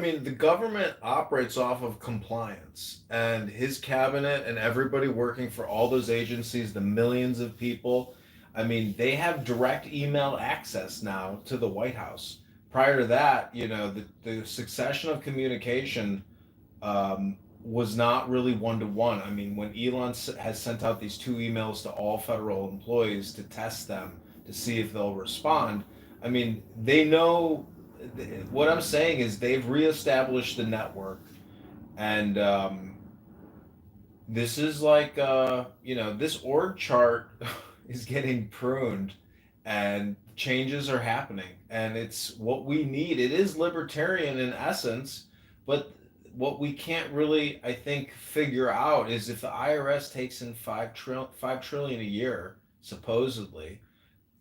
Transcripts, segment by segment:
mean, the government operates off of compliance, and his cabinet and everybody working for all those agencies, the millions of people, I mean, they have direct email access now to the White House. Prior to that, the succession of communication was not really one to one. I mean, when has sent out these two emails to all federal employees to test them to see if they'll respond, I mean, they know. What I'm saying is they've reestablished the network, and this is like this org chart is getting pruned, and changes are happening, and it's what we need. It is libertarian in essence, but what we can't really, I think, figure out is if the IRS takes in 5 trillion a year supposedly,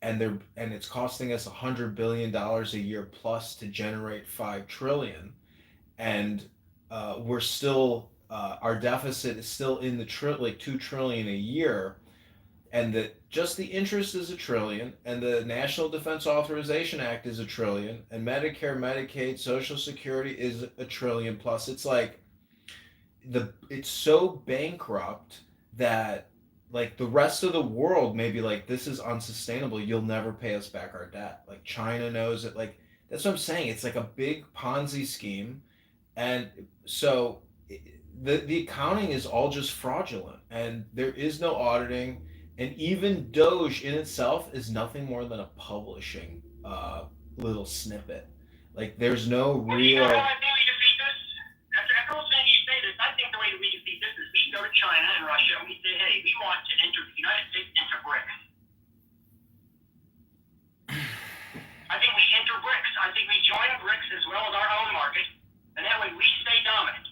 and it's costing us $100 billion a year plus to generate 5 trillion, and we're still our deficit is still in the like 2 trillion a year, and that just the interest is a 1 trillion, and the National Defense Authorization Act is a 1 trillion, and Medicare, Medicaid, Social Security is a 1 trillion plus. It's like it's so bankrupt that like the rest of the world may be like, this is unsustainable. You'll never pay us back our debt. Like China knows it. Like that's what I'm saying. It's like a big Ponzi scheme, and so the accounting is all just fraudulent, and there is no auditing, and even Doge in itself is nothing more than a publishing little snippet. Like there's no Well, you know real. how I think we defeat this? After all said, you say this, I think the way that we defeat this is we go to China and Russia and we say, hey, we want to enter the United States into BRICS. I think we enter BRICS. I think we join BRICS as well as our own market, and that way we stay dominant.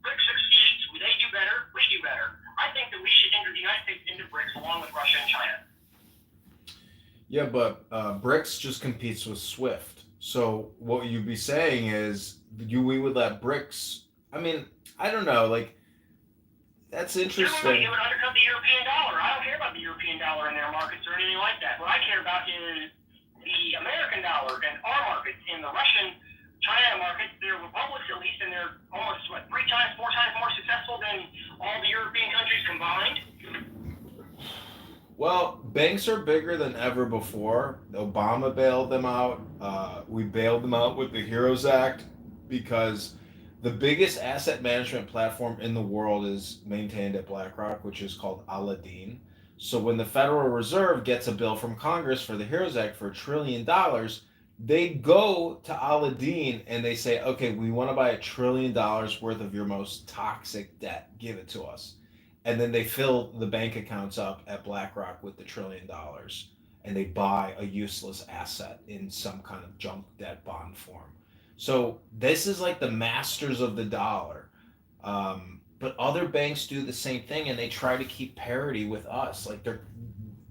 BRICS succeeds, they do better, we do better. I think that we should enter the United States into BRICS along with Russia and China. Yeah, but BRICS just competes with SWIFT. So what you'd be saying is we would let BRICS. I mean, I don't know. Like that's interesting. It would undercut the European dollar. I don't care about the European dollar in their markets or anything like that. What I care about is the American dollar and our markets. In the Russian China markets, they're republics at least, and they're almost 4 times more successful than all the European countries combined. Well, banks are bigger than ever before. Obama bailed them out. We bailed them out with the HEROES Act because the biggest asset management platform in the world is maintained at BlackRock, which is called Aladdin. So when the Federal Reserve gets a bill from Congress for the HEROES Act for $1 trillion, they go to Aladdin and they say, okay, we want to buy $1 trillion worth of your most toxic debt. Give it to us. And then they fill the bank accounts up at BlackRock with the $1 trillion, and they buy a useless asset in some kind of junk debt bond form. So this is like the masters of the dollar. But other banks do the same thing, and they try to keep parity with us. Like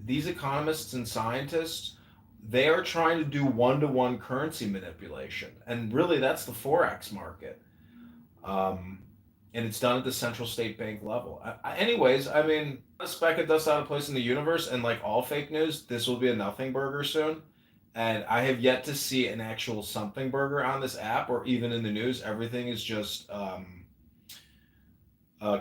these economists and scientists, they are trying to do one-to-one currency manipulation, and really that's the forex market. And it's done at the central state bank level. Anyways, I mean, a speck of dust out of place in the universe, and like all fake news, this will be a nothing burger soon. And I have yet to see an actual something burger on this app or even in the news. Everything is just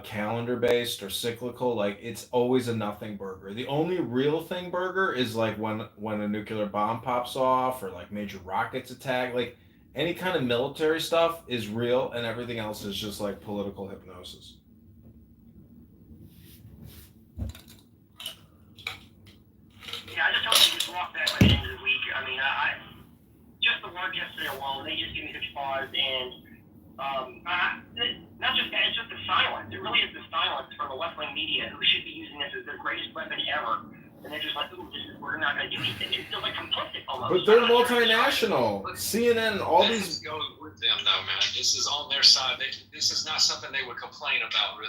calendar based or cyclical. Like it's always a nothing burger. The only real thing burger is like when a nuclear bomb pops off or like major rockets attack. Like any kind of military stuff is real, and everything else is just like political hypnosis. Yeah, I just hope you just walk that by the end of the week. I mean, I just the word yesterday alone, they just give me such pause, and not just that, it's just the silence. It really is the silence from the left-wing media, who should be using this as their greatest weapon ever. And they're just like, ooh, we're not going to do anything. It feels like complicit almost. But they're multinational. CNN and all these. Goes with them, though, man. This is on their side. This is not something they would complain about, really.